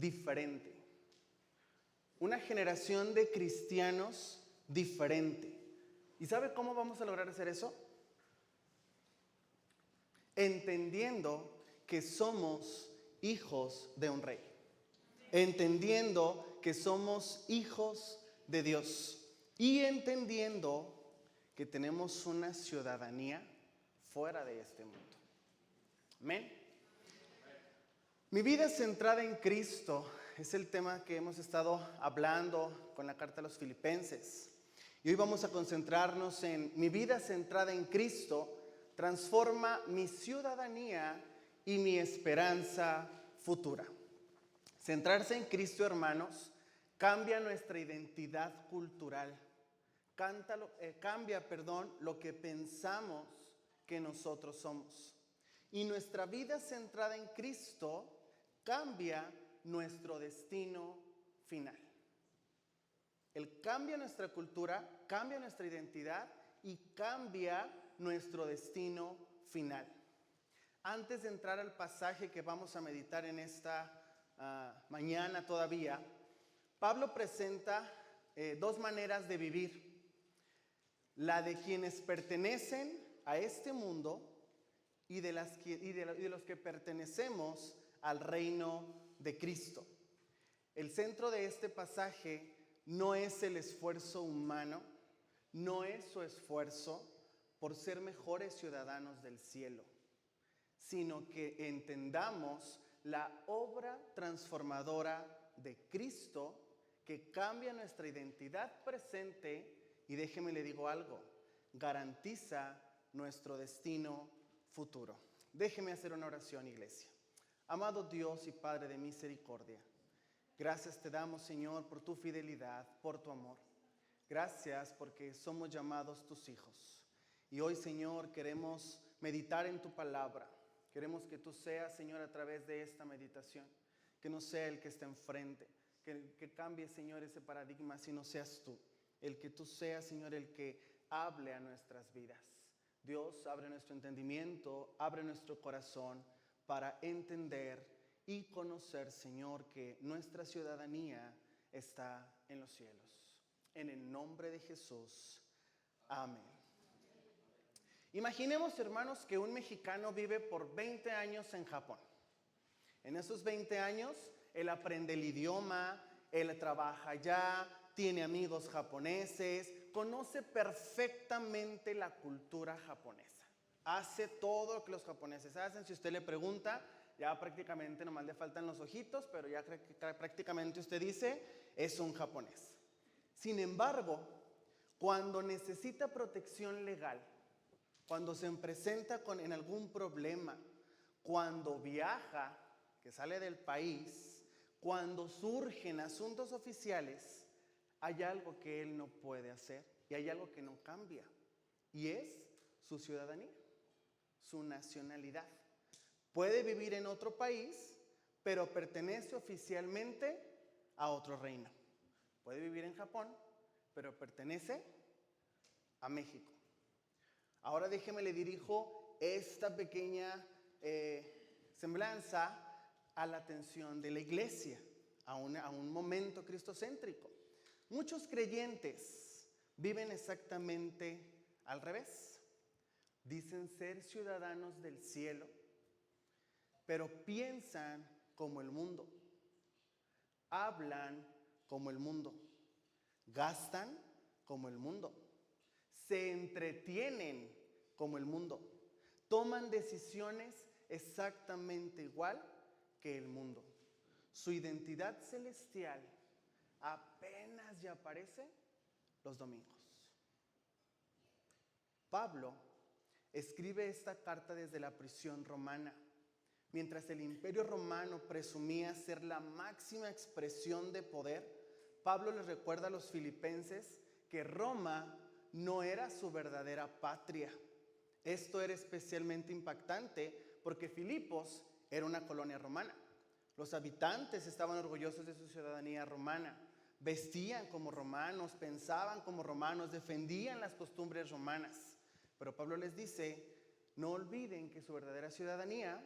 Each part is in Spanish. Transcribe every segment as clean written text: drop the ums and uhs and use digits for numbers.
diferente. Una generación de cristianos diferente. ¿Y sabe cómo vamos a lograr hacer eso? Entendiendo que somos hijos de un rey. Entendiendo que somos hijos de Dios. Y entendiendo que tenemos una ciudadanía fuera de este mundo. Amén. Mi vida centrada en Cristo es el tema que hemos estado hablando con la carta a los Filipenses. Y hoy vamos a concentrarnos en mi vida centrada en Cristo transforma mi ciudadanía y mi esperanza futura. Centrarse en Cristo, hermanos, cambia nuestra identidad cultural. Cambia lo que pensamos que nosotros somos. Y nuestra vida centrada en Cristo cambia nuestro destino final. Él cambia nuestra cultura, cambia nuestra identidad y cambia nuestro destino final. Antes de entrar al pasaje que vamos a meditar en esta mañana todavía, Pablo presenta dos maneras de vivir. La de quienes pertenecen a este mundo y de los que pertenecemos al reino de Cristo. El centro de este pasaje no es el esfuerzo humano, no es su esfuerzo por ser mejores ciudadanos del cielo, sino que entendamos la obra transformadora de Cristo que cambia nuestra identidad presente y déjeme le digo algo, garantiza nuestro destino futuro. Déjeme hacer una oración, iglesia. Amado Dios y Padre de misericordia, gracias te damos, Señor, por tu fidelidad, por tu amor. Gracias porque somos llamados tus hijos. Y hoy, Señor, queremos meditar en tu palabra. Queremos que tú seas, Señor, a través de esta meditación. Que no sea el que esté enfrente. Que cambie, Señor, ese paradigma, si no seas tú. El que tú seas, Señor, el que hable a nuestras vidas. Dios, abre nuestro entendimiento, abre nuestro corazón para entender y conocer, Señor, que nuestra ciudadanía está en los cielos. En el nombre de Jesús. Amén. Imaginemos, hermanos, que un mexicano vive por 20 años en Japón. En esos 20 años, él aprende el idioma, él trabaja allá, tiene amigos japoneses, conoce perfectamente la cultura japonesa. Hace todo lo que los japoneses hacen. Si usted le pregunta, ya prácticamente nomás le faltan los ojitos, pero ya prácticamente usted dice, es un japonés. Sin embargo, cuando necesita protección legal, cuando se presenta en algún problema, cuando viaja, que sale del país, cuando surgen asuntos oficiales, hay algo que él no puede hacer y hay algo que no cambia, y es su ciudadanía, su nacionalidad. Puede vivir en otro país, pero pertenece oficialmente a otro reino. Puede vivir en Japón, pero pertenece a México. Ahora déjeme le dirijo esta pequeña semblanza a la atención de la iglesia, a un momento cristocéntrico. Muchos creyentes viven exactamente al revés. Dicen ser ciudadanos del cielo, pero piensan como el mundo, hablan como el mundo, gastan como el mundo, se entretienen como el mundo, toman decisiones exactamente igual que el mundo. Su identidad celestial apenas ya aparece los domingos. Pablo escribe esta carta desde la prisión romana. Mientras el imperio romano presumía ser la máxima expresión de poder, Pablo les recuerda a los filipenses que Roma no era su verdadera patria. Esto era especialmente impactante porque Filipos era una colonia romana. Los habitantes estaban orgullosos de su ciudadanía romana, vestían como romanos, pensaban como romanos, defendían las costumbres romanas. Pero Pablo les dice, no olviden que su verdadera ciudadanía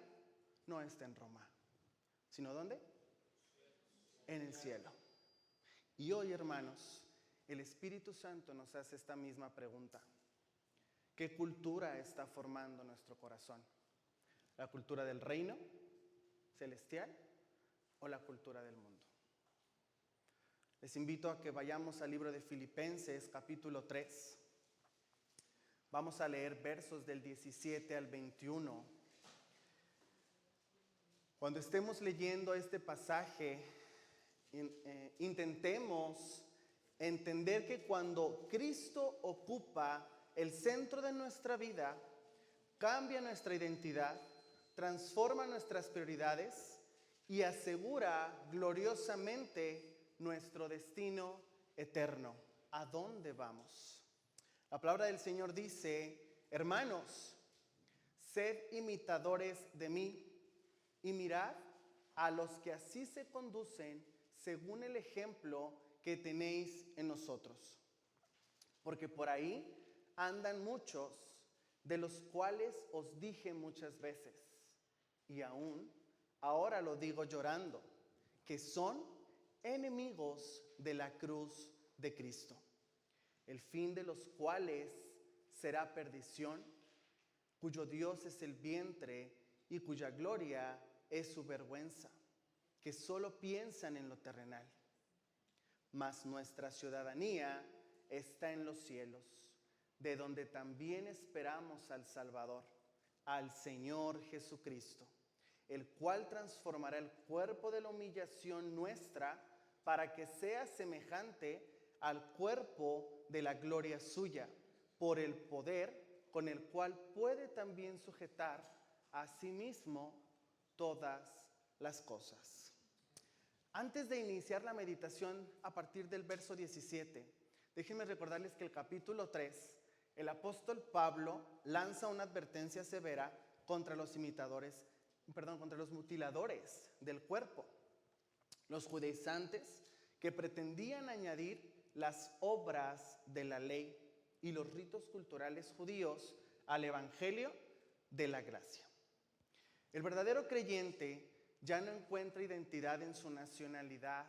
no está en Roma, ¿sino dónde? en el cielo. Y hoy, hermanos, el Espíritu Santo nos hace esta misma pregunta. ¿Qué cultura está formando nuestro corazón? ¿La cultura del reino celestial o la cultura del mundo? Les invito a que vayamos al libro de Filipenses, capítulo 3. Vamos a leer versos del 17 al 21. Cuando estemos leyendo este pasaje, intentemos entender que cuando Cristo ocupa el centro de nuestra vida, cambia nuestra identidad, transforma nuestras prioridades y asegura gloriosamente nuestro destino eterno. ¿A dónde vamos? La palabra del Señor dice: hermanos, sed imitadores de mí y mirad a los que así se conducen según el ejemplo que tenéis en nosotros. Porque por ahí andan muchos, de los cuales os dije muchas veces, y aún ahora lo digo llorando, que son enemigos de la cruz de Cristo, el fin de los cuales será perdición, cuyo Dios es el vientre y cuya gloria es su vergüenza, que solo piensan en lo terrenal. Mas nuestra ciudadanía está en los cielos, de donde también esperamos al Salvador, al Señor Jesucristo, el cual transformará el cuerpo de la humillación nuestra para que sea semejante al cuerpo de la gloria suya, por el poder con el cual puede también sujetar a sí mismo todas las cosas. Antes de iniciar la meditación a partir del verso 17, déjenme recordarles que el capítulo 3, el apóstol Pablo lanza una advertencia severa contra los mutiladores del cuerpo, los judaizantes que pretendían añadir las obras de la ley y los ritos culturales judíos al evangelio de la gracia. El verdadero creyente ya no encuentra identidad en su nacionalidad,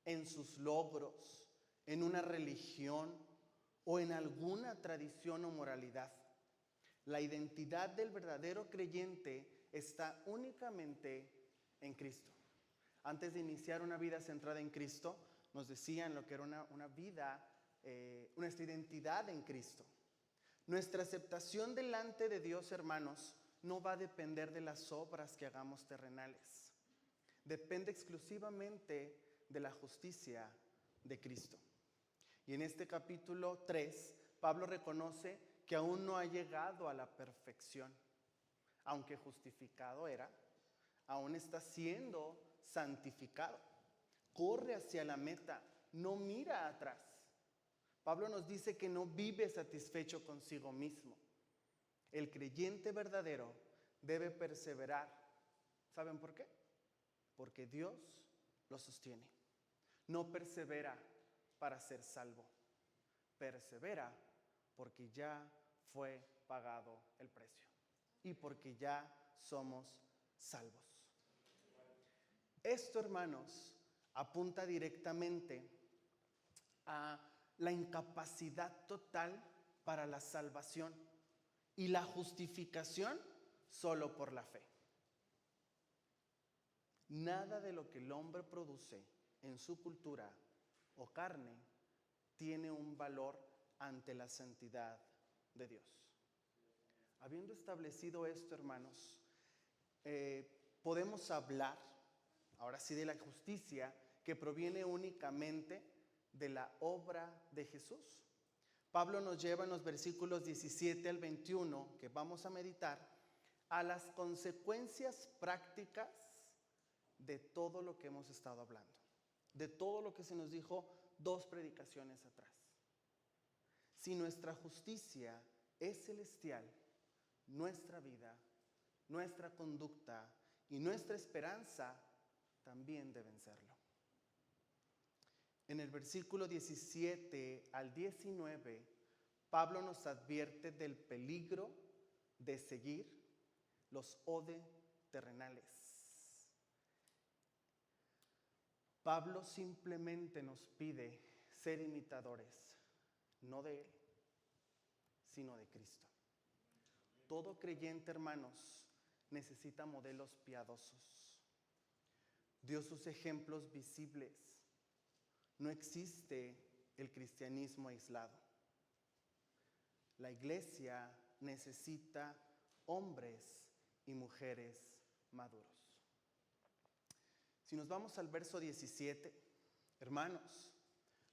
en sus logros, en una religión o en alguna tradición o moralidad. La identidad del verdadero creyente está únicamente en Cristo. Antes de iniciar una vida centrada en Cristo, nos decían lo que era una vida, nuestra identidad en Cristo. Nuestra aceptación delante de Dios, hermanos, no va a depender de las obras que hagamos terrenales. Depende exclusivamente de la justicia de Cristo. Y en este capítulo 3, Pablo reconoce que aún no ha llegado a la perfección. Aunque justificado era, aún está siendo santificado. Corre hacia la meta, no mira atrás. Pablo nos dice que no vive satisfecho consigo mismo. El creyente verdadero debe perseverar. ¿Saben por qué? Porque Dios lo sostiene. No persevera para ser salvo. Persevera porque ya fue pagado el precio y porque ya somos salvos. Esto, hermanos, apunta directamente a la incapacidad total para la salvación y la justificación solo por la fe. Nada de lo que el hombre produce en su cultura o carne tiene un valor ante la santidad de Dios. Habiendo establecido esto, hermanos, podemos hablar ahora sí de la justicia que proviene únicamente de la obra de Jesús. Pablo nos lleva en los versículos 17 al 21, que vamos a meditar, a las consecuencias prácticas de todo lo que hemos estado hablando, de todo lo que se nos dijo 2 predicaciones atrás. Si nuestra justicia es celestial, nuestra vida, nuestra conducta y nuestra esperanza también deben serlo. En el versículo 17 al 19, Pablo nos advierte del peligro de seguir los ode terrenales. Pablo simplemente nos pide ser imitadores, no de Él, sino de Cristo. Todo creyente, hermanos, necesita modelos piadosos. Dio sus ejemplos visibles. No existe el cristianismo aislado. La iglesia necesita hombres y mujeres maduros. Si nos vamos al verso 17, hermanos,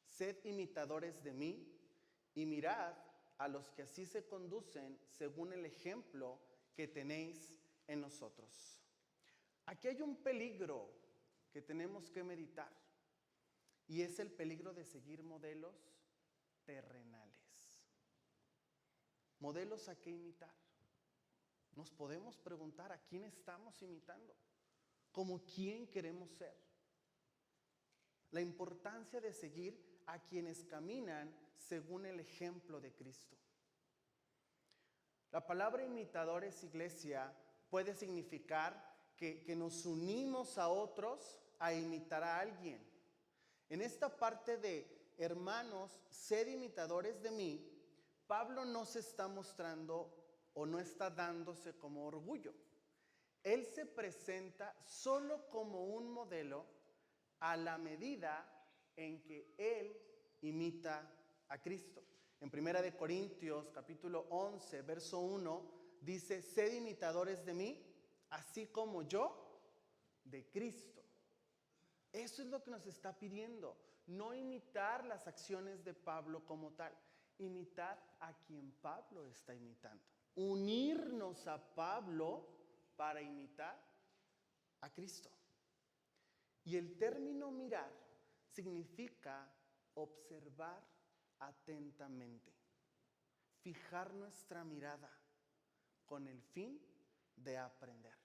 sed imitadores de mí y mirad a los que así se conducen según el ejemplo que tenéis en nosotros. Aquí hay un peligro que tenemos que meditar y es el peligro de seguir modelos terrenales. ¿Modelos a qué imitar? Nos podemos preguntar a quién estamos imitando, como quién queremos ser. La importancia de seguir a quienes caminan según el ejemplo de Cristo. La palabra imitadores, iglesia, puede significar que nos unimos a otros a imitar a alguien. En esta parte de hermanos, sed imitadores de mí, Pablo no se está mostrando o no está dándose como orgullo. Él se presenta solo como un modelo a la medida en que él imita a Cristo. En 1 Corintios capítulo 11, verso 1, dice, sed imitadores de mí, así como yo de Cristo. Eso es lo que nos está pidiendo, no imitar las acciones de Pablo como tal, imitar a quien Pablo está imitando. Unirnos a Pablo para imitar a Cristo. Y el término mirar significa observar atentamente, fijar nuestra mirada con el fin de aprender.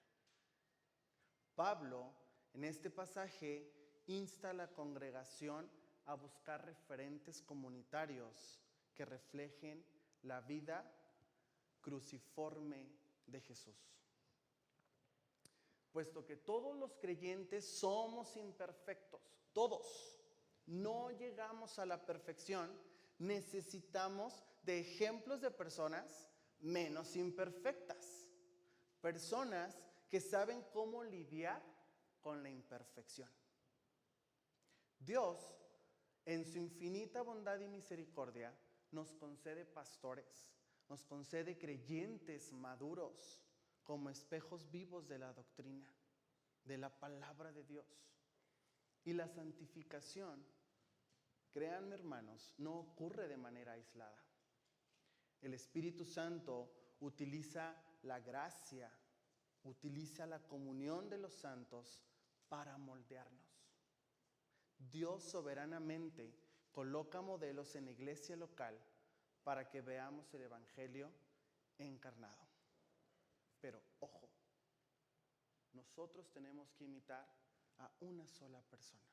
Pablo, en este pasaje, insta a la congregación a buscar referentes comunitarios que reflejen la vida cruciforme de Jesús. Puesto que todos los creyentes somos imperfectos, todos, no llegamos a la perfección, necesitamos de ejemplos de personas menos imperfectas, personas que saben cómo lidiar con la imperfección. Dios, en su infinita bondad y misericordia, nos concede pastores, nos concede creyentes maduros como espejos vivos de la doctrina, de la palabra de Dios. Y la santificación, créanme hermanos, no ocurre de manera aislada. El Espíritu Santo utiliza la gracia, utiliza la comunión de los santos para moldearnos. Dios soberanamente coloca modelos en la iglesia local para que veamos el Evangelio encarnado. Pero ojo, nosotros tenemos que imitar a una sola persona,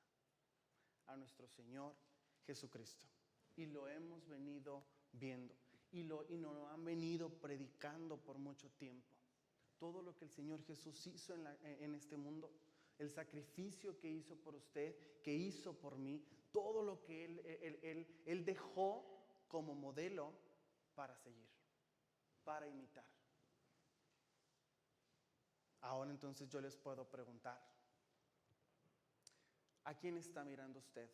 a nuestro Señor Jesucristo. Y lo hemos venido viendo y nos lo han venido predicando por mucho tiempo. Todo lo que el Señor Jesús hizo en este mundo, el sacrificio que hizo por usted, que hizo por mí, todo lo que Él dejó como modelo para seguir, para imitar. Ahora entonces yo les puedo preguntar, ¿a quién está mirando usted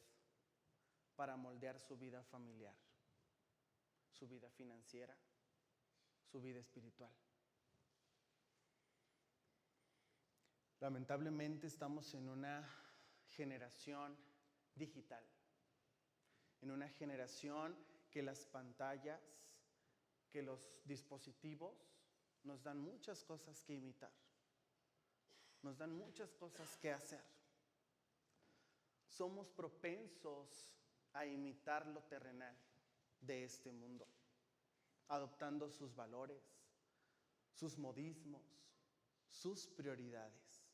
para moldear su vida familiar, su vida financiera, su vida espiritual? Lamentablemente estamos en una generación digital, en una generación que las pantallas, que los dispositivos nos dan muchas cosas que imitar, nos dan muchas cosas que hacer. Somos propensos a imitar lo terrenal de este mundo, adoptando sus valores, sus modismos, sus prioridades.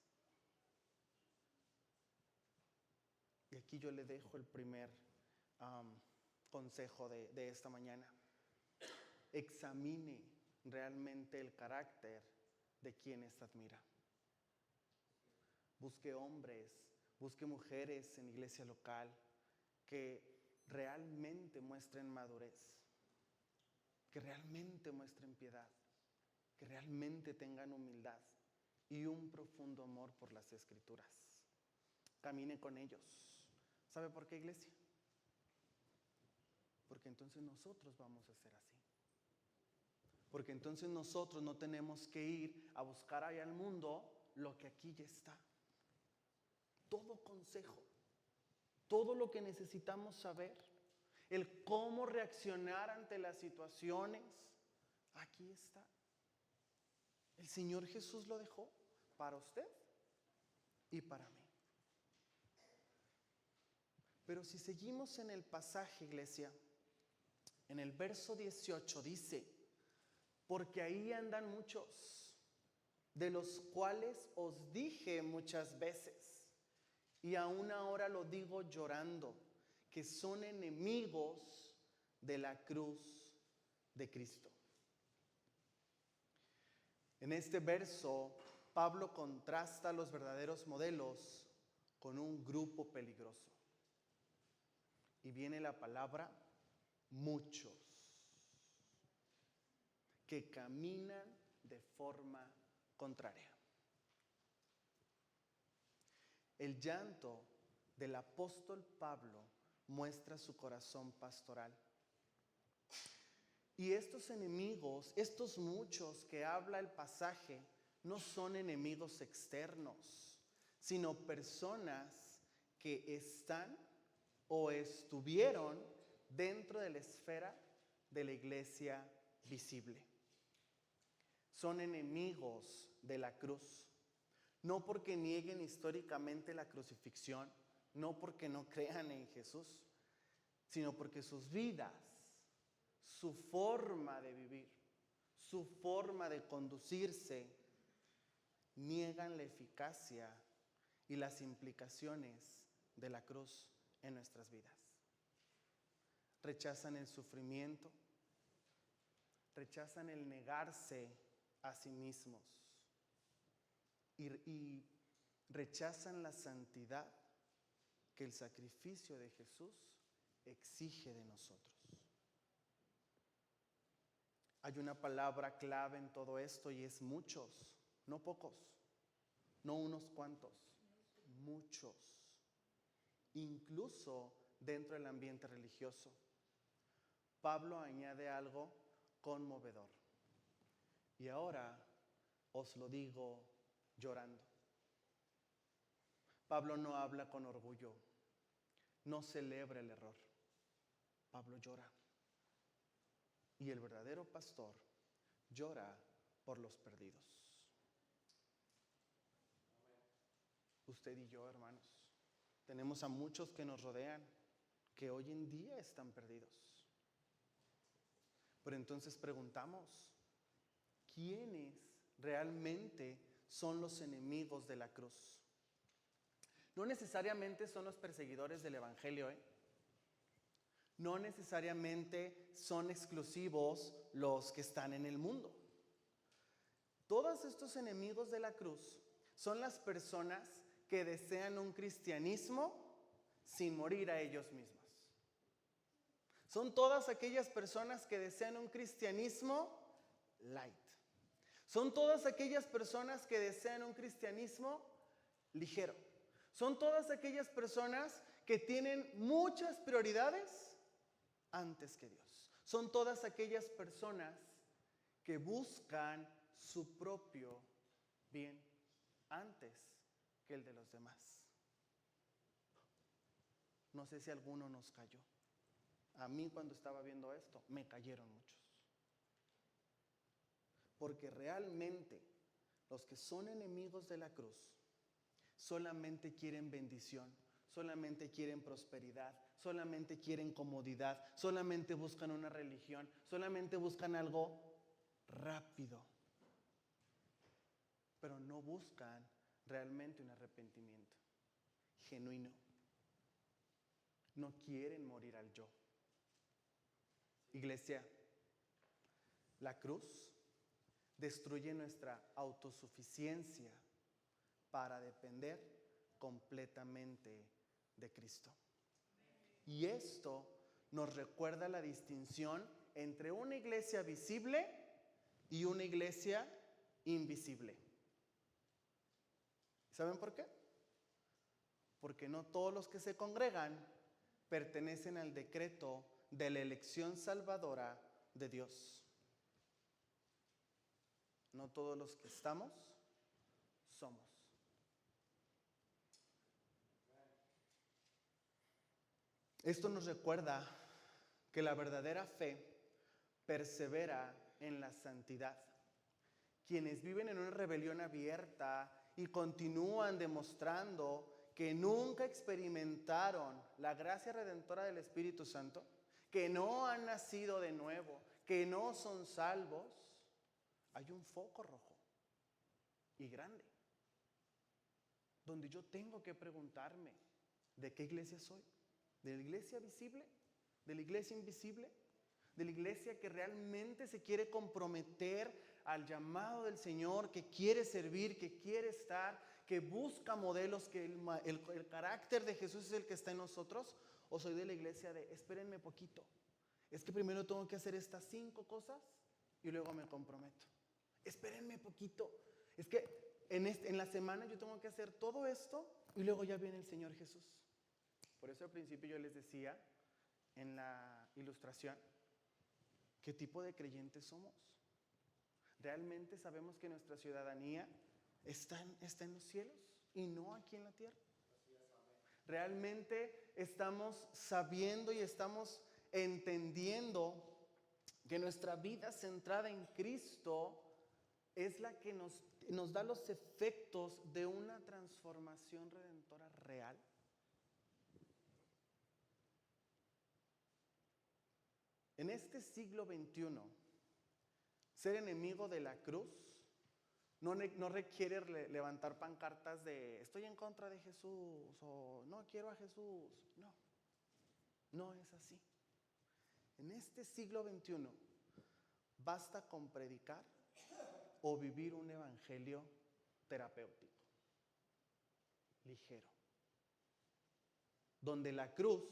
Y aquí yo le dejo el primer consejo de esta mañana. Examine realmente el carácter de quienes admira. Busque hombres, Busque mujeres en iglesia local que realmente muestren madurez, que realmente muestren piedad, que realmente tengan humildad y un profundo amor por las Escrituras. Camine con ellos. ¿Sabe por qué, iglesia? Porque entonces nosotros vamos a ser así. Porque entonces nosotros no tenemos que ir a buscar allá al mundo lo que aquí ya está. Todo consejo, todo lo que necesitamos saber, el cómo reaccionar ante las situaciones, aquí está. El Señor Jesús lo dejó para usted y para mí. Pero si seguimos en el pasaje, iglesia, en el verso 18 dice: porque ahí andan muchos, de los cuales os dije muchas veces, y aún ahora lo digo llorando, que son enemigos de la cruz de Cristo. En este verso, Pablo contrasta a los verdaderos modelos con un grupo peligroso. Y viene la palabra muchos, que caminan de forma contraria. El llanto del apóstol Pablo muestra su corazón pastoral. Y estos enemigos, estos muchos que habla el pasaje, no son enemigos externos, sino personas que están o estuvieron dentro de la esfera de la iglesia visible. Son enemigos de la cruz. No porque nieguen históricamente la crucifixión, no porque no crean en Jesús, sino porque sus vidas, su forma de vivir, su forma de conducirse, niegan la eficacia y las implicaciones de la cruz en nuestras vidas. Rechazan el sufrimiento, rechazan el negarse a sí mismos y rechazan la santidad que el sacrificio de Jesús exige de nosotros. Hay una palabra clave en todo esto y es muchos, no pocos, no unos cuantos, muchos, incluso dentro del ambiente religioso. Pablo añade algo conmovedor. Y ahora os lo digo llorando. Pablo no habla con orgullo, no celebra el error. Pablo llora. Y el verdadero pastor llora por los perdidos. Usted y yo, hermanos, tenemos a muchos que nos rodean, que hoy en día están perdidos. Pero entonces preguntamos, ¿quiénes realmente son los enemigos de la cruz? No necesariamente son los perseguidores del Evangelio, No necesariamente son exclusivos los que están en el mundo. Todos estos enemigos de la cruz son las personas que desean un cristianismo sin morir a ellos mismos. Son todas aquellas personas que desean un cristianismo light. Son todas aquellas personas que desean un cristianismo ligero. Son todas aquellas personas que tienen muchas prioridades antes que Dios. Son todas aquellas personas que buscan su propio bien antes que el de los demás. No sé si alguno nos cayó. A mí cuando estaba viendo esto, me cayeron muchos. Porque realmente los que son enemigos de la cruz solamente quieren bendición, solamente quieren prosperidad, solamente quieren comodidad, solamente buscan una religión, solamente buscan algo rápido. Pero no buscan realmente un arrepentimiento genuino. No quieren morir al yo. Iglesia, la cruz destruye nuestra autosuficiencia para depender completamente de Cristo. Y esto nos recuerda la distinción entre una iglesia visible y una iglesia invisible. ¿Saben por qué? Porque no todos los que se congregan pertenecen al decreto de la elección salvadora de Dios. No todos los que estamos, somos. Esto nos recuerda que la verdadera fe persevera en la santidad. Quienes viven en una rebelión abierta y continúan demostrando que nunca experimentaron la gracia redentora del Espíritu Santo, que no han nacido de nuevo, que no son salvos, hay un foco rojo y grande, donde yo tengo que preguntarme, ¿de qué iglesia soy? ¿De la iglesia visible? ¿De la iglesia invisible? ¿De la iglesia que realmente se quiere comprometer al llamado del Señor, que quiere servir, que quiere estar, que busca modelos, que el carácter de Jesús es el que está en nosotros? ¿O soy de la iglesia de, espérenme poquito, es que primero tengo que hacer estas 5 cosas y luego me comprometo? Espérenme poquito, es que en la semana yo tengo que hacer todo esto y luego ya viene el Señor Jesús. Por eso al principio yo les decía en la ilustración, ¿qué tipo de creyentes somos? ¿Realmente sabemos que nuestra ciudadanía está en los cielos y no aquí en la tierra? ¿Realmente estamos sabiendo y estamos entendiendo que nuestra vida centrada en Cristo es la que nos da los efectos de una transformación redentora real? En este siglo XXI, ser enemigo de la cruz no requiere levantar pancartas de estoy en contra de Jesús o no quiero a Jesús. No es así. En este siglo XXI, basta con predicar o vivir un evangelio terapéutico, ligero, donde la cruz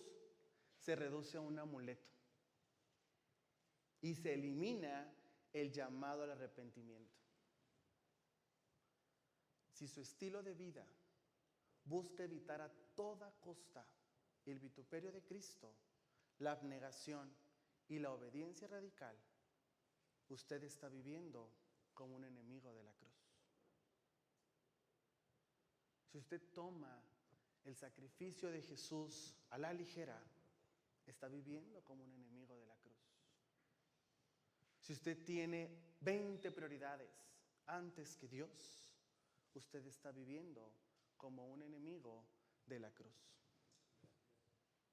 se reduce a un amuleto y se elimina el llamado al arrepentimiento. Si su estilo de vida busca evitar a toda costa el vituperio de Cristo, la abnegación y la obediencia radical, usted está viviendo como un enemigo de la cruz. Si usted toma el sacrificio de Jesús a la ligera, está viviendo como un enemigo de la cruz. Si usted tiene 20 prioridades antes que Dios, usted está viviendo como un enemigo de la cruz.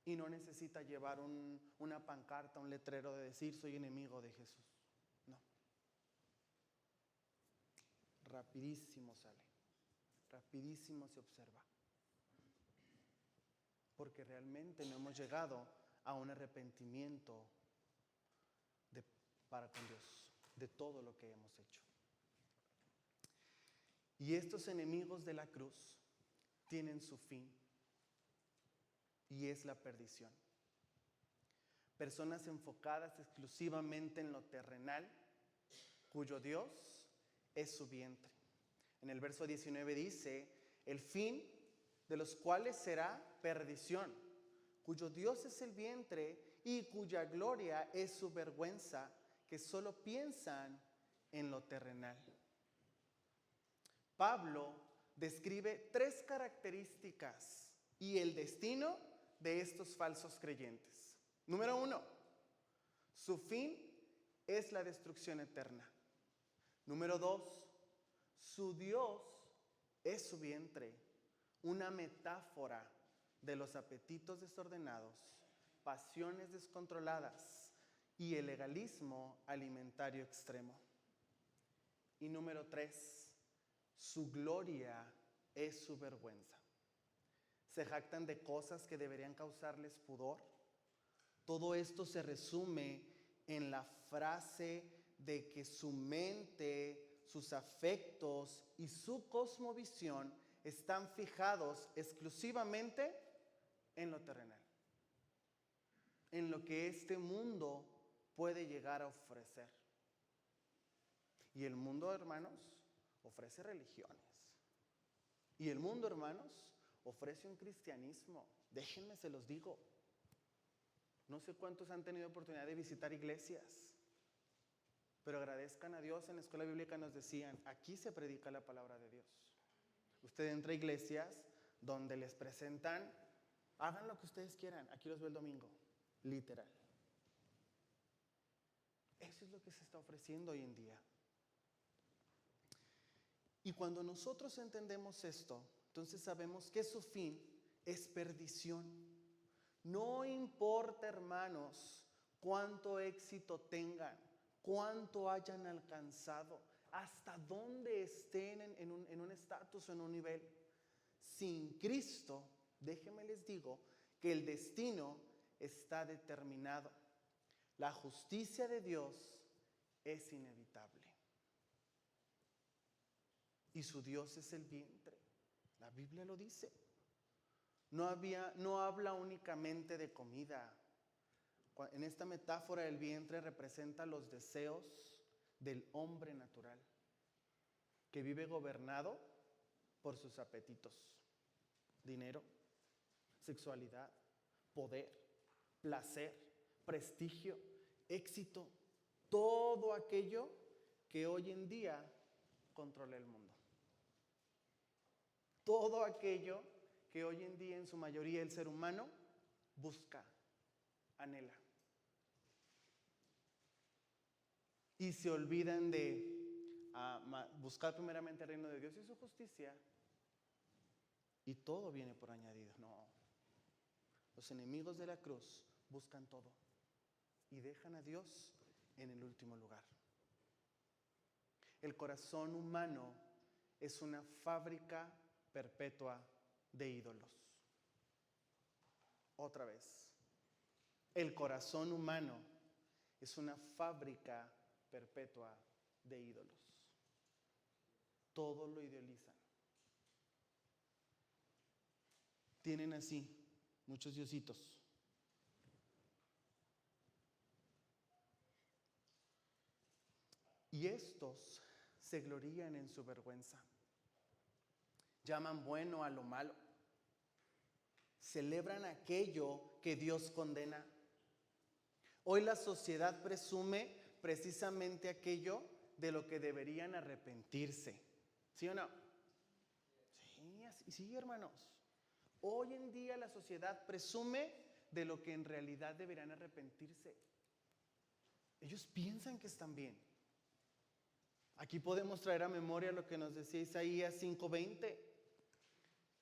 Y no necesita llevar una pancarta, un letrero de decir soy enemigo de Jesús. No. Rapidísimo sale, rapidísimo se observa. Porque realmente no hemos llegado a un arrepentimiento para con Dios, de todo lo que hemos hecho. Y estos enemigos de la cruz tienen su fin, y es la perdición. Personas enfocadas exclusivamente en lo terrenal, cuyo Dios es su vientre. En el verso 19 dice, el fin de los cuales será perdición, cuyo Dios es el vientre y cuya gloria es su vergüenza, que solo piensan en lo terrenal. Pablo describe 3 características y el destino de estos falsos creyentes. Número 1, su fin es la destrucción eterna. Número 2, su Dios es su vientre, una metáfora de los apetitos desordenados, pasiones descontroladas y el legalismo alimentario extremo. Y número 3, su gloria es su vergüenza. Se jactan de cosas que deberían causarles pudor. Todo esto se resume en la frase de que su mente, sus afectos y su cosmovisión están fijados exclusivamente en lo terrenal, en lo que este mundo puede llegar a ofrecer. Y el mundo, hermanos, ofrece religiones. Y el mundo, hermanos, ofrece un cristianismo. Déjenme, se los digo. No sé cuántos han tenido oportunidad de visitar iglesias, pero agradezcan a Dios. En la escuela bíblica nos decían, aquí se predica la palabra de Dios. Usted entra a iglesias donde les presentan, hagan lo que ustedes quieran, aquí los veo el domingo, literal. Eso es lo que se está ofreciendo hoy en día. Y cuando nosotros entendemos esto, entonces sabemos que su fin es perdición. No importa, hermanos, cuánto éxito tengan, cuánto hayan alcanzado, hasta dónde estén en un estatus o en un nivel. Sin Cristo, déjenme les digo que el destino está determinado. La justicia de Dios es inevitable. Y su Dios es el vientre. La Biblia lo dice. No habla únicamente de comida. En esta metáfora el vientre representa los deseos del hombre natural, que vive gobernado por sus apetitos. Dinero, sexualidad, poder, placer, prestigio, éxito. Todo aquello que hoy en día controla el mundo. Todo aquello que hoy en día en su mayoría el ser humano busca, anhela. Y se olvidan de buscar primeramente el reino de Dios y su justicia, y todo viene por añadido. No, los enemigos de la cruz buscan todo y dejan a Dios en el último lugar. El corazón humano es una fábrica perpetua de ídolos. Otra vez, el corazón humano es una fábrica perpetua de ídolos. Todo lo idealizan. Tienen así muchos diositos. Y estos se glorían en su vergüenza. Llaman bueno a lo malo. Celebran aquello que Dios condena. Hoy la sociedad presume precisamente aquello de lo que deberían arrepentirse. ¿Sí o no? Sí, hermanos. Hoy en día la sociedad presume de lo que en realidad deberían arrepentirse. Ellos piensan que están bien. Aquí podemos traer a memoria lo que nos decía Isaías 5:20.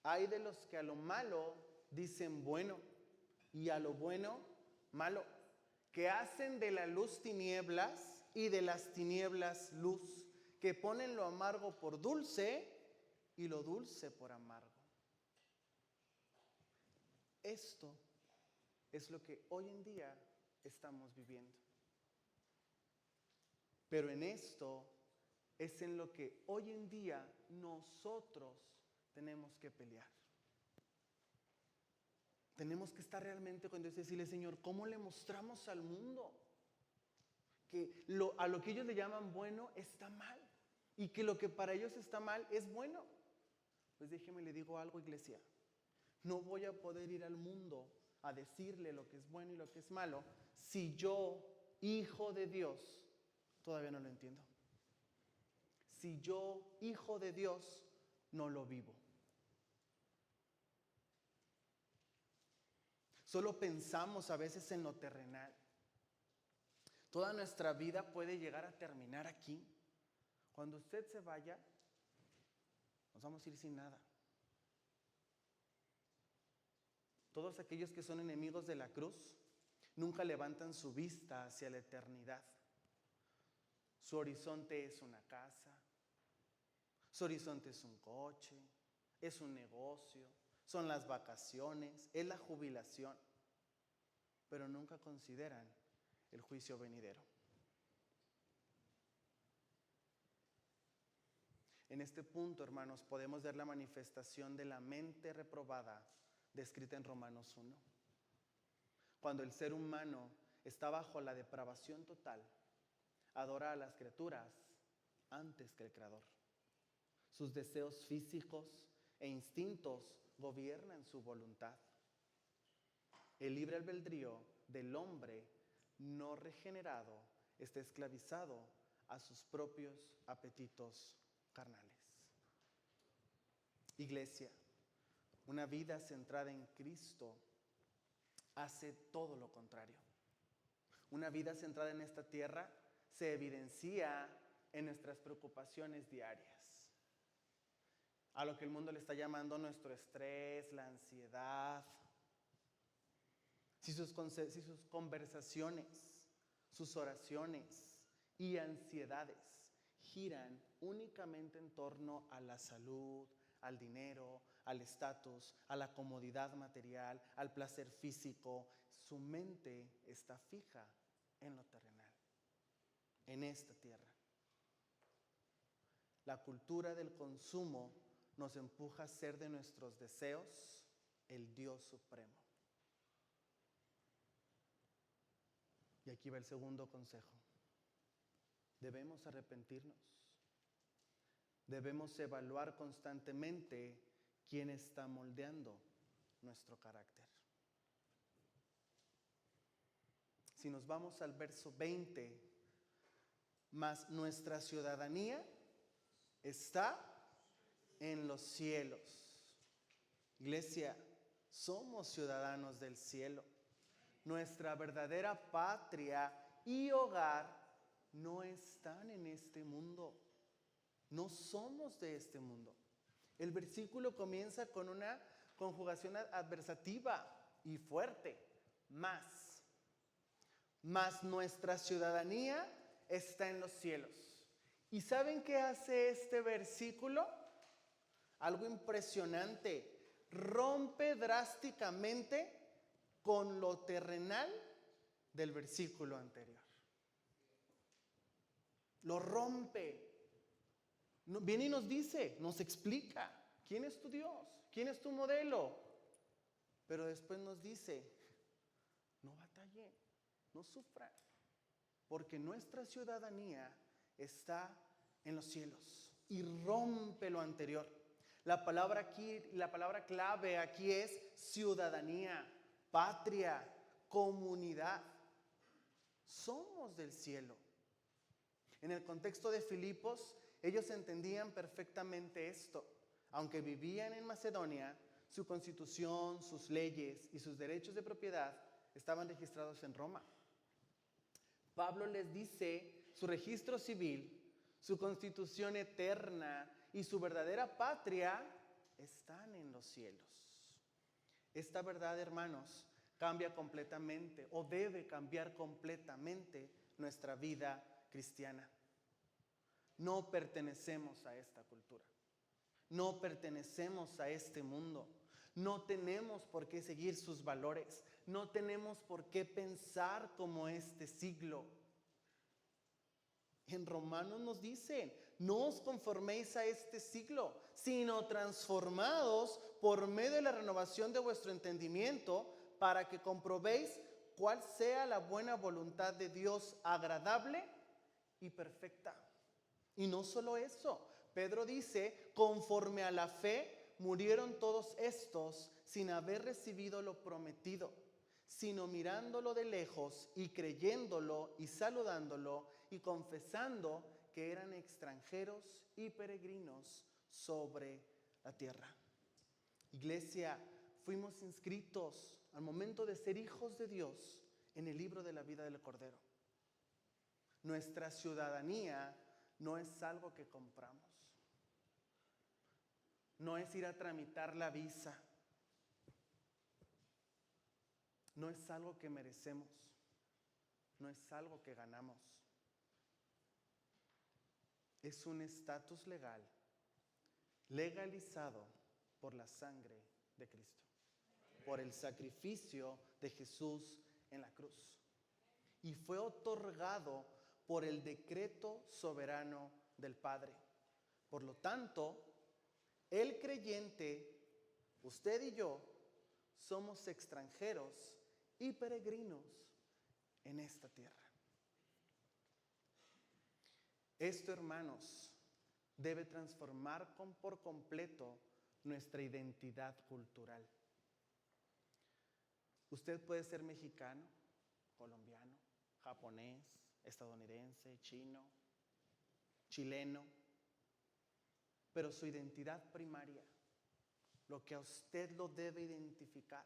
Hay de los que a lo malo dicen bueno y a lo bueno malo, que hacen de la luz tinieblas y de las tinieblas luz, que ponen lo amargo por dulce y lo dulce por amargo. Esto es lo que hoy en día estamos viviendo. Pero en esto es en lo que hoy en día nosotros tenemos que pelear. Tenemos que estar realmente con Dios y decirle, Señor, ¿cómo le mostramos al mundo que a lo que ellos le llaman bueno está mal? Y que lo que para ellos está mal es bueno. Pues déjeme le digo algo, iglesia. No voy a poder ir al mundo a decirle lo que es bueno y lo que es malo si yo, hijo de Dios, todavía no lo entiendo. Si yo, hijo de Dios, no lo vivo. Solo pensamos a veces en lo terrenal. Toda nuestra vida puede llegar a terminar aquí. Cuando usted se vaya, nos vamos a ir sin nada. Todos aquellos que son enemigos de la cruz nunca levantan su vista hacia la eternidad. Su horizonte es una casa, su horizonte es un coche, es un negocio, son las vacaciones, es la jubilación, pero nunca consideran el juicio venidero. En este punto, hermanos, podemos ver la manifestación de la mente reprobada descrita en Romanos 1. Cuando el ser humano está bajo la depravación total, adora a las criaturas antes que el Creador. Sus deseos físicos e instintos gobiernan su voluntad. El libre albedrío del hombre no regenerado está esclavizado a sus propios apetitos carnales. Iglesia, una vida centrada en Cristo hace todo lo contrario. Una vida centrada en esta tierra se evidencia en nuestras preocupaciones diarias. A lo que el mundo le está llamando nuestro estrés, la ansiedad. Si sus conversaciones, sus oraciones y ansiedades giran únicamente en torno a la salud, al dinero, al estatus, a la comodidad material, al placer físico, su mente está fija en lo terrenal, en esta tierra. La cultura del consumo nos empuja a ser de nuestros deseos el Dios supremo. Y aquí va el segundo consejo. Debemos arrepentirnos. Debemos evaluar constantemente quién está moldeando nuestro carácter. Si nos vamos al verso 20, mas nuestra ciudadanía está en los cielos. Iglesia, somos ciudadanos del cielo. Nuestra verdadera patria y hogar no están en este mundo. No somos de este mundo. El versículo comienza con una conjugación adversativa y fuerte. Más nuestra ciudadanía está en los cielos. ¿Y saben qué hace este versículo? Algo impresionante. Rompe drásticamente con lo terrenal del versículo anterior. Lo rompe. Viene y nos dice, nos explica, ¿quién es tu Dios? ¿Quién es tu modelo? Pero después nos dice, no batallen, no sufran, porque nuestra ciudadanía está en los cielos y rompe lo anterior. La palabra clave aquí es ciudadanía, patria, comunidad. Somos del cielo. En el contexto de Filipos, ellos entendían perfectamente esto. Aunque vivían en Macedonia, su constitución, sus leyes y sus derechos de propiedad estaban registrados en Roma. Pablo les dice, su registro civil, su constitución eterna y su verdadera patria están en los cielos. Esta verdad, hermanos, cambia completamente o debe cambiar completamente nuestra vida cristiana. No pertenecemos a esta cultura. No pertenecemos a este mundo. No tenemos por qué seguir sus valores. No tenemos por qué pensar como este siglo. En Romanos nos dicen, no os conforméis a este siglo, sino transformados por medio de la renovación de vuestro entendimiento, para que comprobéis cuál sea la buena voluntad de Dios, agradable y perfecta. Y no solo eso, Pedro dice, conforme a la fe murieron todos estos sin haber recibido lo prometido, sino mirándolo de lejos y creyéndolo y saludándolo y confesando que eran extranjeros y peregrinos sobre la tierra. Iglesia, fuimos inscritos al momento de ser hijos de Dios en el libro de la vida del Cordero. Nuestra ciudadanía no es algo que compramos. No es ir a tramitar la visa. No es algo que merecemos. No es algo que ganamos. Es un estatus legal, legalizado por la sangre de Cristo, por el sacrificio de Jesús en la cruz. Y fue otorgado por el decreto soberano del Padre. Por lo tanto, el creyente, usted y yo, somos extranjeros y peregrinos en esta tierra. Esto, hermanos, debe transformar por completo nuestra identidad cultural. Usted puede ser mexicano, colombiano, japonés, estadounidense, chino, chileno, pero su identidad primaria, lo que a usted lo debe identificar,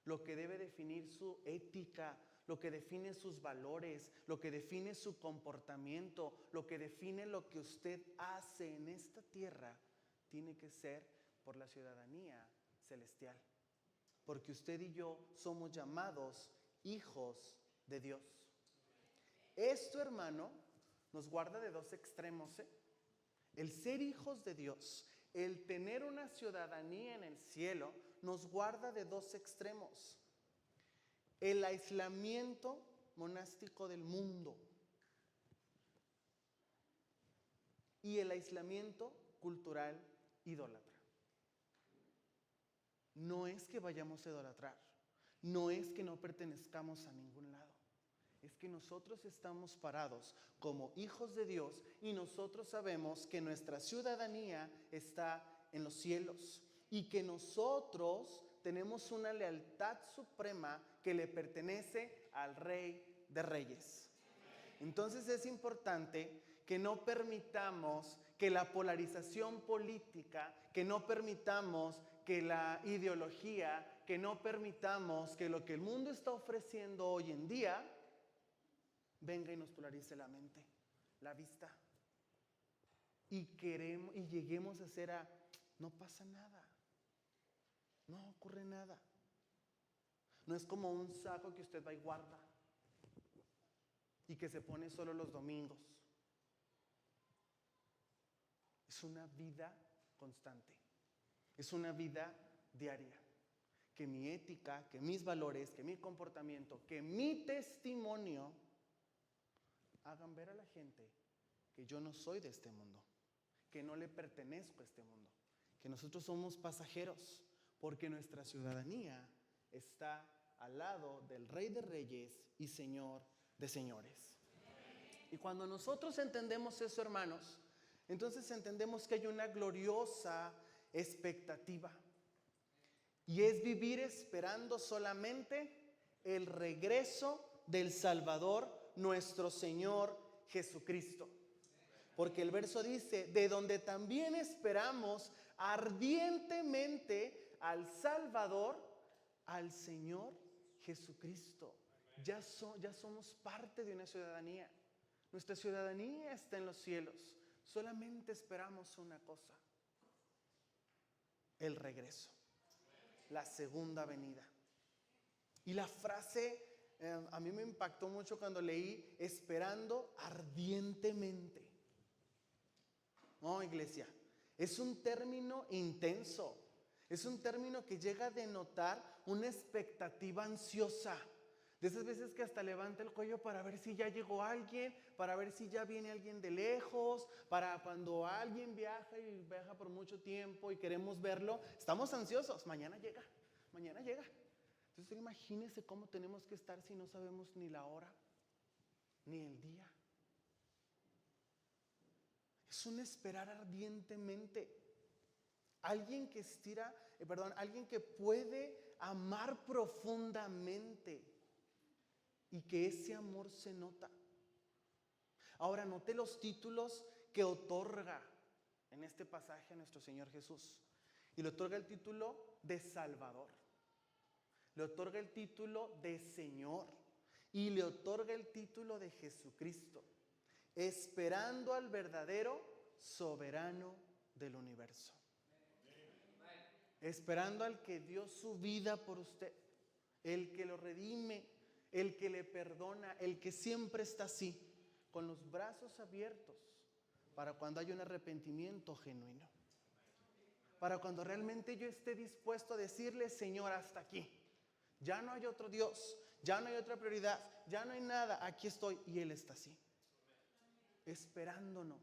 lo que debe definir su ética, lo que define sus valores, lo que define su comportamiento, lo que define lo que usted hace en esta tierra, tiene que ser por la ciudadanía celestial. Porque usted y yo somos llamados hijos de Dios. Esto, hermano, nos guarda de dos extremos, ¿eh? El ser hijos de Dios, el tener una ciudadanía en el cielo, nos guarda de dos extremos. El aislamiento monástico del mundo y el aislamiento cultural idólatra. No es que vayamos a idolatrar, no es que no pertenezcamos a ningún lado, es que nosotros estamos parados como hijos de Dios y nosotros sabemos que nuestra ciudadanía está en los cielos y que nosotros tenemos una lealtad suprema que le pertenece al Rey de Reyes. Entonces es importante que no permitamos que la polarización política, que no permitamos que la ideología, que no permitamos que lo que el mundo está ofreciendo hoy en día venga y nos polarice la mente, la vista. Y lleguemos a ser no pasa nada, no ocurre nada. No es como un saco que usted va y guarda y que se pone solo los domingos. Es una vida constante, es una vida diaria. Que mi ética, que mis valores, que mi comportamiento, que mi testimonio hagan ver a la gente que yo no soy de este mundo, que no le pertenezco a este mundo, que nosotros somos pasajeros, porque nuestra ciudadanía está al lado del Rey de Reyes y Señor de Señores. Y cuando nosotros entendemos eso, hermanos, entonces entendemos que hay una gloriosa expectativa. Y es vivir esperando solamente el regreso del Salvador, nuestro Señor Jesucristo. Porque el verso dice, de donde también esperamos ardientemente al Salvador, al Señor Jesucristo. Ya somos parte de una ciudadanía. Nuestra ciudadanía está en los cielos. Solamente esperamos una cosa: el regreso, la segunda venida. Y la frase a mí me impactó mucho cuando leí esperando ardientemente. No, iglesia, es un término intenso, es un término que llega a denotar una expectativa ansiosa. De esas veces que hasta levanta el cuello para ver si ya llegó alguien, para ver si ya viene alguien de lejos, para cuando alguien viaja y viaja por mucho tiempo y queremos verlo, estamos ansiosos, mañana llega, mañana llega. Entonces imagínense cómo tenemos que estar si no sabemos ni la hora, ni el día. Es un esperar ardientemente. Alguien que puede amar profundamente y que ese amor se nota. Ahora note los títulos que otorga en este pasaje a nuestro Señor Jesús. Y le otorga el título de Salvador, le otorga el título de Señor y le otorga el título de Jesucristo, esperando al verdadero soberano del universo. Esperando al que dio su vida por usted, el que lo redime, el que le perdona, el que siempre está así, con los brazos abiertos para cuando haya un arrepentimiento genuino. Para cuando realmente yo esté dispuesto a decirle, Señor, hasta aquí. Ya no hay otro Dios, ya no hay otra prioridad, ya no hay nada, aquí estoy. Y Él está así, esperándonos.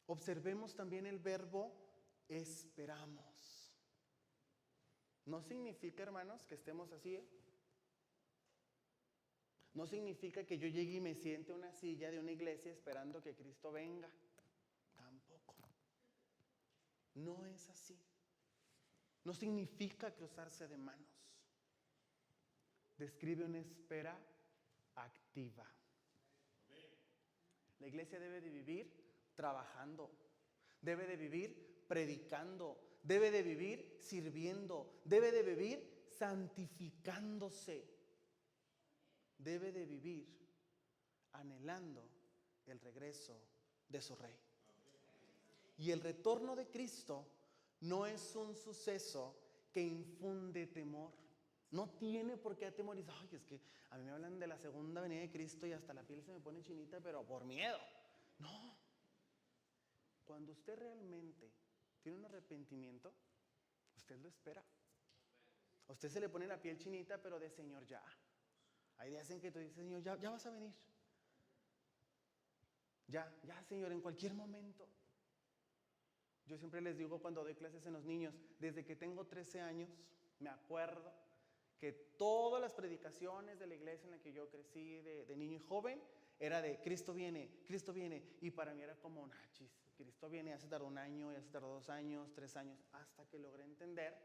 Observemos también el verbo esperamos. No significa, hermanos, que estemos así, ¿eh? No significa que yo llegue y me siente en una silla de una iglesia esperando que Cristo venga. Tampoco. No es así. No significa cruzarse de manos. Describe una espera activa. La iglesia debe de vivir trabajando, debe de vivir predicando, debe de vivir sirviendo, debe de vivir santificándose, debe de vivir anhelando el regreso de su Rey. Y el retorno de Cristo no es un suceso que infunde temor. No tiene por qué atemorizar. Ay, es que a mí me hablan de la segunda venida de Cristo y hasta la piel se me pone chinita, pero por miedo. No. Cuando usted realmente tiene un arrepentimiento, usted lo espera. A usted se le pone la piel chinita, pero de Señor ya. Hay días en que tú dices, Señor, ya vas a venir. Ya, Señor, en cualquier momento. Yo siempre les digo cuando doy clases en los niños, desde que tengo 13 años, me acuerdo que todas las predicaciones de la iglesia en la que yo crecí de niño y joven, era de Cristo viene, y para mí era como, nachis, Cristo viene, ya se tardó 1 año, ya se tardó 2 años, 3 años, hasta que logré entender,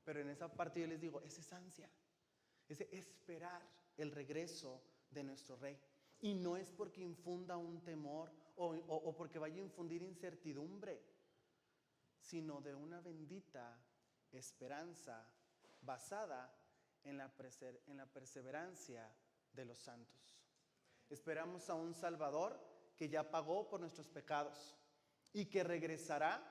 pero en esa parte yo les digo, esa es ansia, ese esperar el regreso de nuestro Rey, y no es porque infunda un temor o porque vaya a infundir incertidumbre, sino de una bendita esperanza basada en la perseverancia de los santos. Esperamos a un Salvador que ya pagó por nuestros pecados y que regresará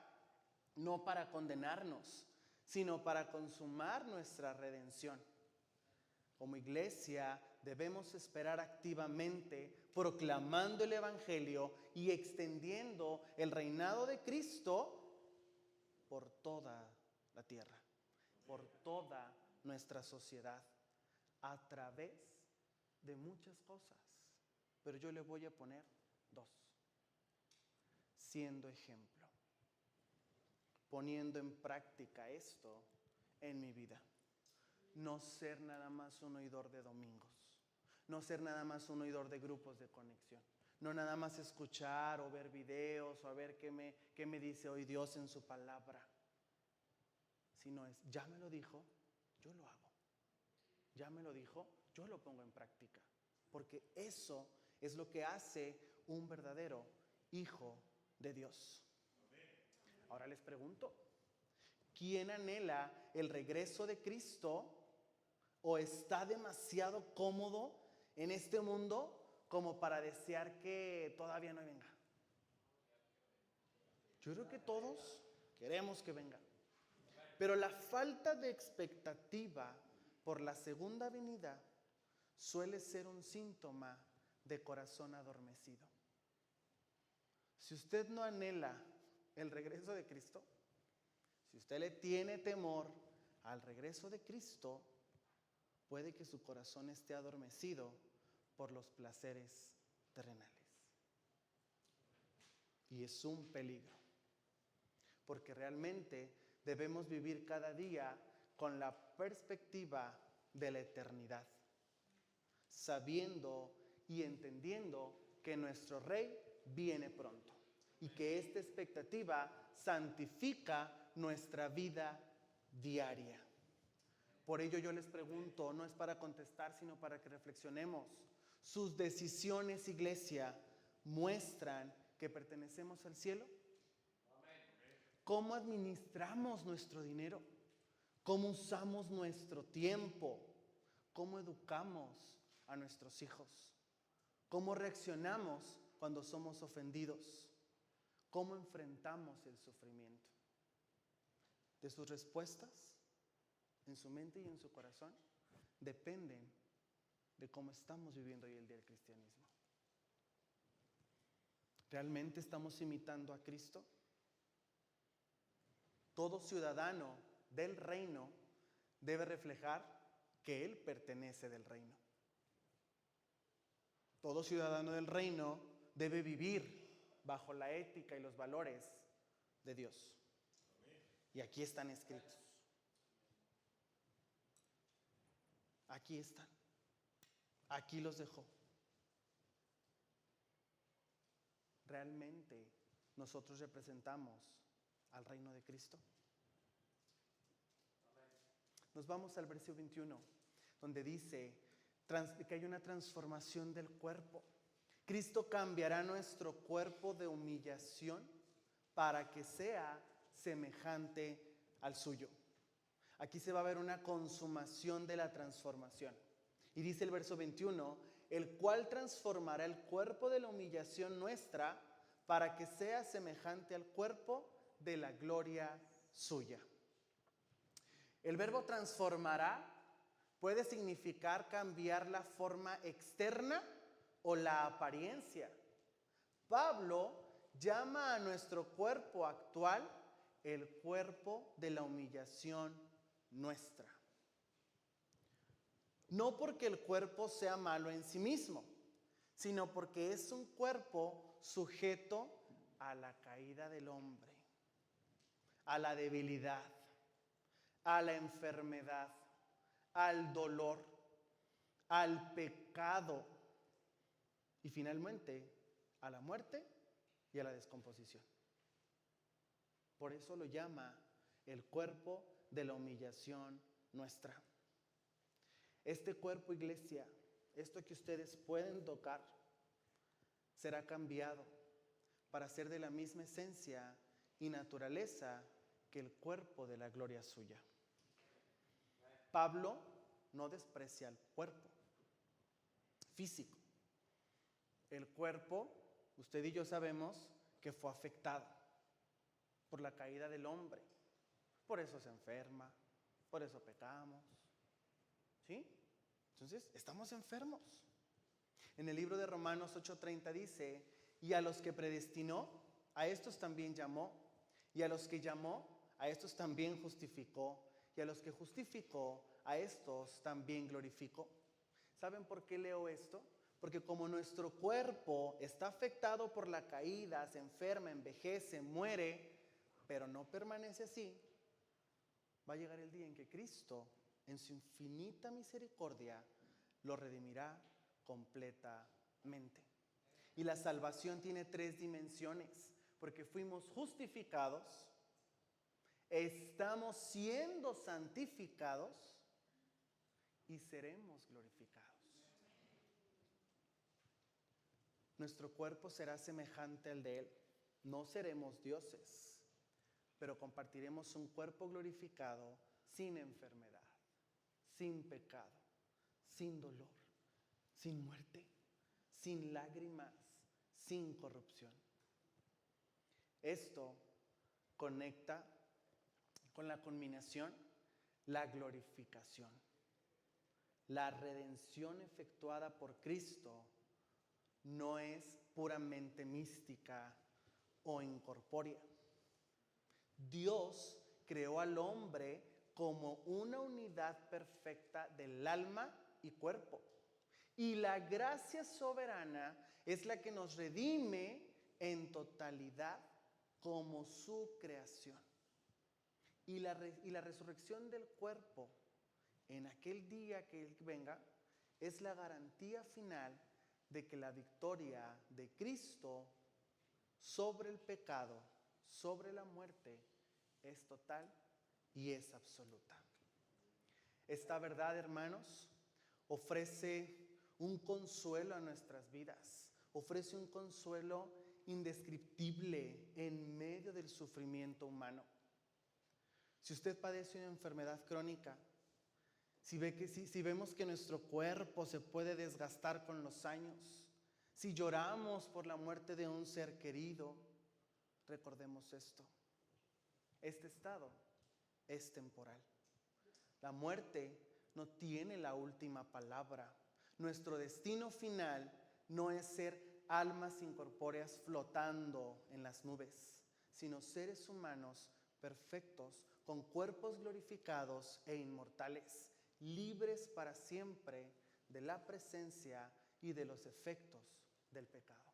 no para condenarnos, sino para consumar nuestra redención. Como iglesia debemos esperar activamente, proclamando el Evangelio y extendiendo el reinado de Cristo por toda la tierra, por toda nuestra sociedad, a través de muchas cosas. Pero yo le voy a poner 2. Siendo ejemplo, poniendo en práctica esto en mi vida. No ser nada más un oidor de domingos, no ser nada más un oidor de grupos de conexión, no nada más escuchar o ver videos o a ver qué me dice hoy Dios en su palabra, sino es, ya me lo dijo, yo lo hago. Ya me lo dijo, yo lo pongo en práctica. Porque eso es lo que hace un verdadero hijo de Dios. Ahora les pregunto, ¿quién anhela el regreso de Cristo o está demasiado cómodo en este mundo como para desear que todavía no venga? Yo creo que todos queremos que venga. Pero la falta de expectativa por la segunda venida suele ser un síntoma de corazón adormecido. Si usted no anhela el regreso de Cristo, si usted le tiene temor al regreso de Cristo, puede que su corazón esté adormecido por los placeres terrenales. Y es un peligro, porque realmente debemos vivir cada día con la perspectiva de la eternidad, sabiendo y entendiendo que nuestro Rey viene pronto y que esta expectativa santifica nuestra vida diaria. Por ello yo les pregunto, no es para contestar, sino para que reflexionemos. ¿Sus decisiones, iglesia, muestran que pertenecemos al cielo? ¿Cómo administramos nuestro dinero? ¿Cómo usamos nuestro tiempo? ¿Cómo educamos a nuestros hijos? ¿Cómo reaccionamos cuando somos ofendidos? ¿Cómo enfrentamos el sufrimiento? De sus respuestas, en su mente y en su corazón, dependen de cómo estamos viviendo hoy el día del cristianismo. ¿Realmente estamos imitando a Cristo? Todo ciudadano del reino debe reflejar que él pertenece del reino. Todo ciudadano del reino debe vivir bajo la ética y los valores de Dios. Y aquí están escritos. Aquí están. Aquí los dejó. ¿Realmente nosotros representamos al reino de Cristo? Nos vamos al versículo 21, donde dice que hay una transformación del cuerpo. Cristo cambiará nuestro cuerpo de humillación para que sea semejante al suyo. Aquí se va a ver una consumación de la transformación. Y dice el verso 21, el cual transformará el cuerpo de la humillación nuestra para que sea semejante al cuerpo de la gloria suya. El verbo transformará puede significar cambiar la forma externa o la apariencia. Pablo llama a nuestro cuerpo actual el cuerpo de la humillación nuestra. No porque el cuerpo sea malo en sí mismo, sino porque es un cuerpo sujeto a la caída del hombre, a la debilidad, a la enfermedad, al dolor, al pecado y finalmente a la muerte y a la descomposición. Por eso lo llama el cuerpo de la humillación nuestra. Este cuerpo, iglesia, esto que ustedes pueden tocar, será cambiado para ser de la misma esencia y naturaleza que el cuerpo de la gloria suya. Pablo no desprecia el cuerpo físico. El cuerpo, usted y yo sabemos que fue afectado por la caída del hombre. Por eso se enferma, por eso pecamos. ¿Sí? Entonces, estamos enfermos. En el libro de Romanos 8:30 dice, y a los que predestinó, a estos también llamó, y a los que llamó, a estos también justificó, y a los que justificó, a estos también glorificó. ¿Saben por qué leo esto? Porque como nuestro cuerpo está afectado por la caída, se enferma, envejece, muere, pero no permanece así, va a llegar el día en que Cristo, en su infinita misericordia, lo redimirá completamente. Y la salvación tiene 3 dimensiones, porque fuimos justificados, estamos siendo santificados y seremos glorificados. Nuestro cuerpo será semejante al de Él. No seremos dioses, pero compartiremos un cuerpo glorificado sin enfermedad, sin pecado, sin dolor, sin muerte, sin lágrimas, sin corrupción. Esto conecta con la culminación, la glorificación. La redención efectuada por Cristo no es puramente mística o incorpórea. Dios creó al hombre como una unidad perfecta del alma y cuerpo. Y la gracia soberana es la que nos redime en totalidad como su creación. Y la resurrección del cuerpo en aquel día que Él venga es la garantía final de que la victoria de Cristo sobre el pecado, sobre la muerte, es total y es absoluta. Esta verdad, hermanos, ofrece un consuelo a nuestras vidas, ofrece un consuelo indescriptible en medio del sufrimiento humano. Si usted padece una enfermedad crónica, si vemos que nuestro cuerpo se puede desgastar con los años, si lloramos por la muerte de un ser querido, recordemos esto. Este estado es temporal. La muerte no tiene la última palabra. Nuestro destino final no es ser almas incorpóreas flotando en las nubes, sino seres humanos perfectos, con cuerpos glorificados e inmortales, libres para siempre de la presencia y de los efectos del pecado.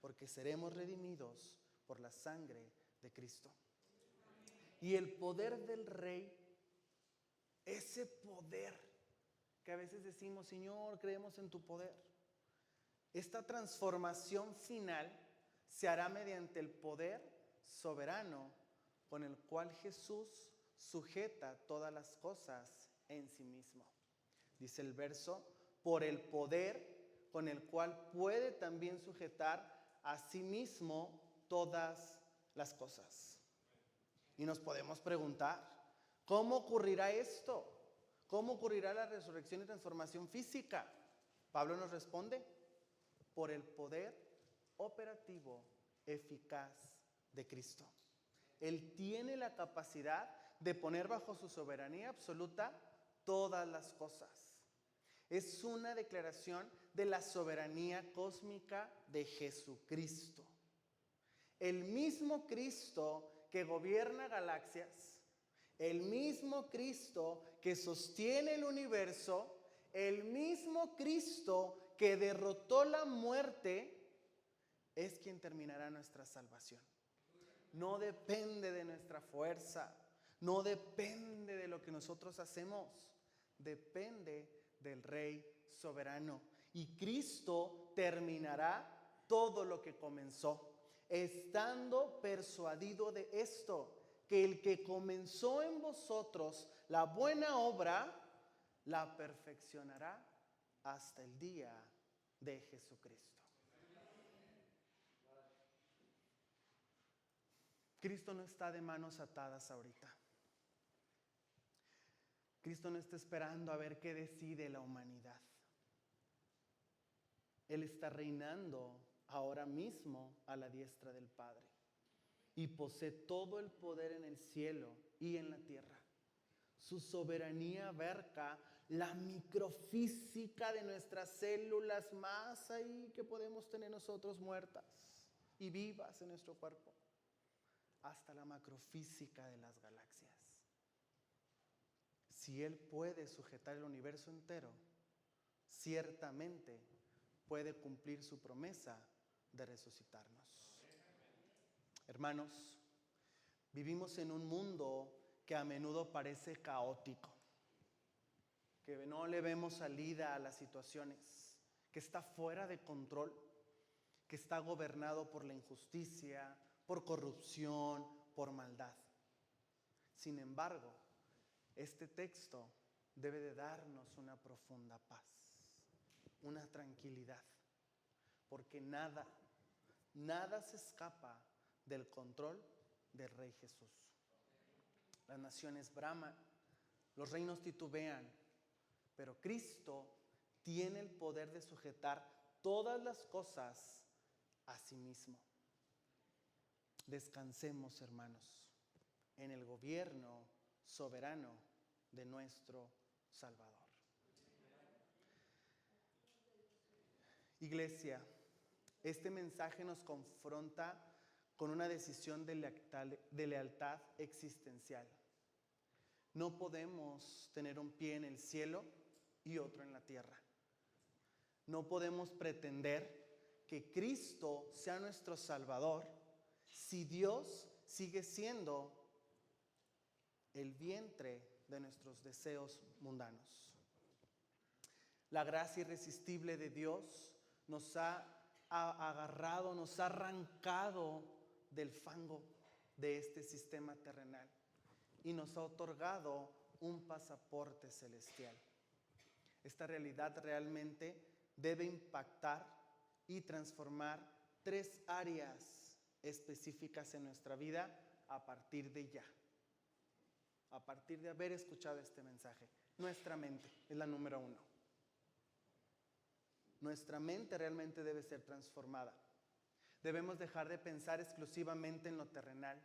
porque seremos redimidos por la sangre de Cristo. Y el poder del Rey, ese poder que a veces decimos, Señor, creemos en tu poder. Esta transformación final se hará mediante el poder soberano con el cual Jesús sujeta todas las cosas en sí mismo. Dice el verso, por el poder con el cual puede también sujetar a sí mismo todas las cosas. Y nos podemos preguntar, ¿cómo ocurrirá esto? ¿Cómo ocurrirá la resurrección y transformación física? Pablo nos responde, por el poder operativo eficaz de Cristo. Él tiene la capacidad de poner bajo su soberanía absoluta todas las cosas. Es una declaración de la soberanía cósmica de Jesucristo. El mismo Cristo que gobierna galaxias, el mismo Cristo que sostiene el universo, el mismo Cristo que derrotó la muerte, es quien terminará nuestra salvación. No depende de nuestra fuerza, no depende de lo que nosotros hacemos, depende del Rey soberano. Y Cristo terminará todo lo que comenzó, estando persuadido de esto, que el que comenzó en vosotros la buena obra, la perfeccionará hasta el día de Jesucristo. Cristo no está de manos atadas ahorita. Cristo no está esperando a ver qué decide la humanidad. Él está reinando ahora mismo a la diestra del Padre y posee todo el poder en el cielo y en la tierra. Su soberanía abarca la microfísica de nuestras células más ahí que podemos tener nosotros muertas y vivas en nuestro cuerpo, hasta la macrofísica de las galaxias. Si Él puede sujetar el universo entero, ciertamente puede cumplir su promesa de resucitarnos. Hermanos, vivimos en un mundo que a menudo parece caótico, que no le vemos salida a las situaciones, que está fuera de control, que está gobernado por la injusticia, por corrupción, por maldad. Sin embargo, este texto debe de darnos una profunda paz, una tranquilidad, porque nada se escapa del control del Rey Jesús. Las naciones braman, los reinos titubean, pero Cristo tiene el poder de sujetar todas las cosas a sí mismo. Descansemos, hermanos, en el gobierno soberano de nuestro Salvador. Iglesia, este mensaje nos confronta con una decisión de lealtad existencial. No podemos tener un pie en el cielo y otro en la tierra. No podemos pretender que Cristo sea nuestro Salvador si Dios sigue siendo el vientre de nuestros deseos mundanos. La gracia irresistible de Dios nos ha agarrado, nos ha arrancado del fango de este sistema terrenal y nos ha otorgado un pasaporte celestial. Esta realidad realmente debe impactar y transformar 3 áreas específicas en nuestra vida a partir de ya. A partir de haber escuchado este mensaje. Nuestra mente es la número 1. Nuestra mente realmente debe ser transformada. Debemos dejar de pensar exclusivamente en lo terrenal.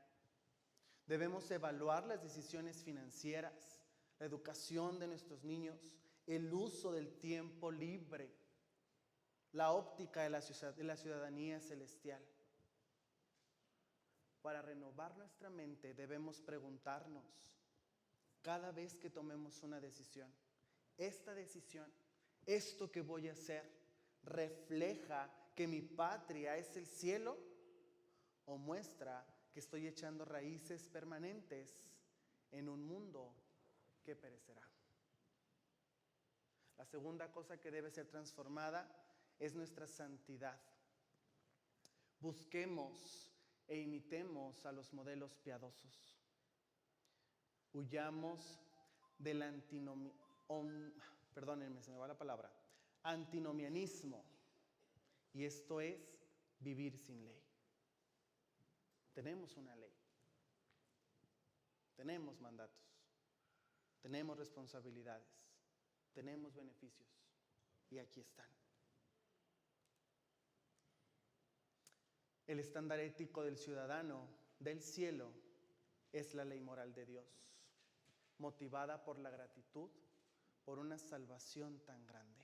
Debemos evaluar las decisiones financieras, la educación de nuestros niños, el uso del tiempo libre, la óptica de la ciudadanía celestial. Para renovar nuestra mente debemos preguntarnos, cada vez que tomemos una decisión, esta decisión, esto que voy a hacer, refleja que mi patria es el cielo? ¿O muestra que estoy echando raíces permanentes en un mundo que perecerá? La segunda cosa que debe ser transformada es nuestra santidad. Busquemos e imitemos a los modelos piadosos. Huyamos del antinomianismo. Y esto es vivir sin ley. Tenemos una ley. Tenemos mandatos. Tenemos responsabilidades. Tenemos beneficios. Y aquí están. El estándar ético del ciudadano del cielo es la ley moral de Dios, motivada por la gratitud, por una salvación tan grande,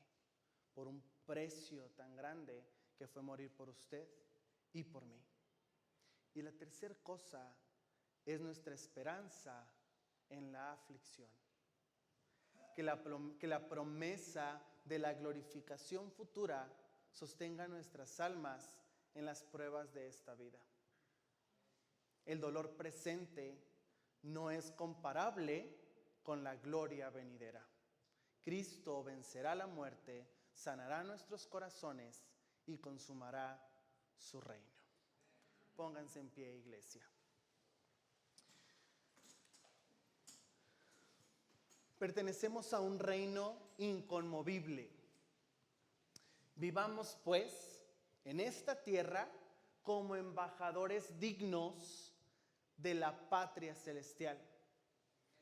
por un precio tan grande que fue morir por usted y por mí. Y la tercera cosa es nuestra esperanza en la aflicción. Que la promesa de la glorificación futura sostenga nuestras almas en las pruebas de esta vida. El dolor presente no es comparable con la gloria venidera. Cristo vencerá la muerte, sanará nuestros corazones y consumará su reino. Pónganse en pie, iglesia. Pertenecemos a un reino inconmovible. Vivamos, pues, en esta tierra como embajadores dignos de la patria celestial,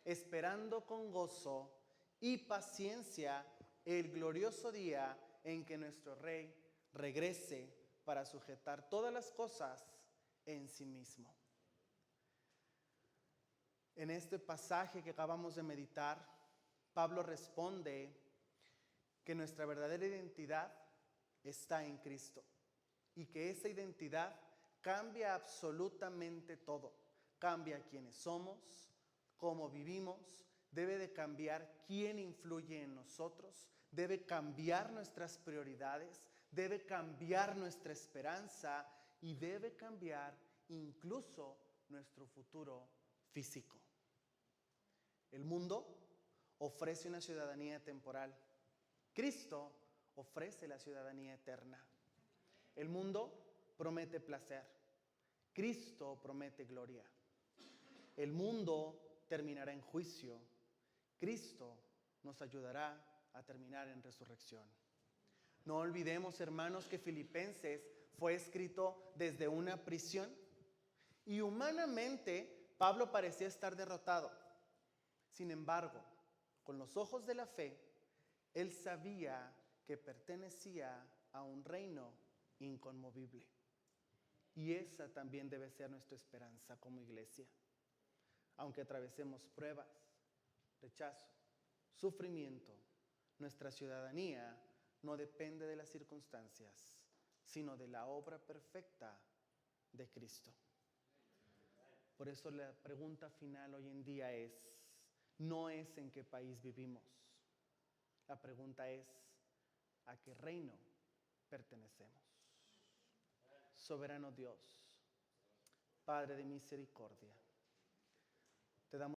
esperando con gozo y paciencia el glorioso día en que nuestro Rey regrese para sujetar todas las cosas en sí mismo. En este pasaje que acabamos de meditar, Pablo responde que nuestra verdadera identidad está en Cristo y que esa identidad cambia absolutamente todo. Cambia quiénes somos, cómo vivimos, debe de cambiar quién influye en nosotros, debe cambiar nuestras prioridades, debe cambiar nuestra esperanza y debe cambiar incluso nuestro futuro físico. El mundo ofrece una ciudadanía temporal. Cristo ofrece la ciudadanía eterna. El mundo promete placer. Cristo promete gloria. El mundo terminará en juicio. Cristo nos ayudará a terminar en resurrección. No olvidemos, hermanos, que Filipenses fue escrito desde una prisión y humanamente Pablo parecía estar derrotado. Sin embargo, con los ojos de la fe, él sabía que pertenecía a un reino inconmovible. Y esa también debe ser nuestra esperanza como iglesia. Aunque atravesemos pruebas, rechazo, sufrimiento, nuestra ciudadanía no depende de las circunstancias, sino de la obra perfecta de Cristo. Por eso la pregunta final hoy en día no es en qué país vivimos. La pregunta es, ¿a qué reino pertenecemos? Soberano Dios, Padre de misericordia,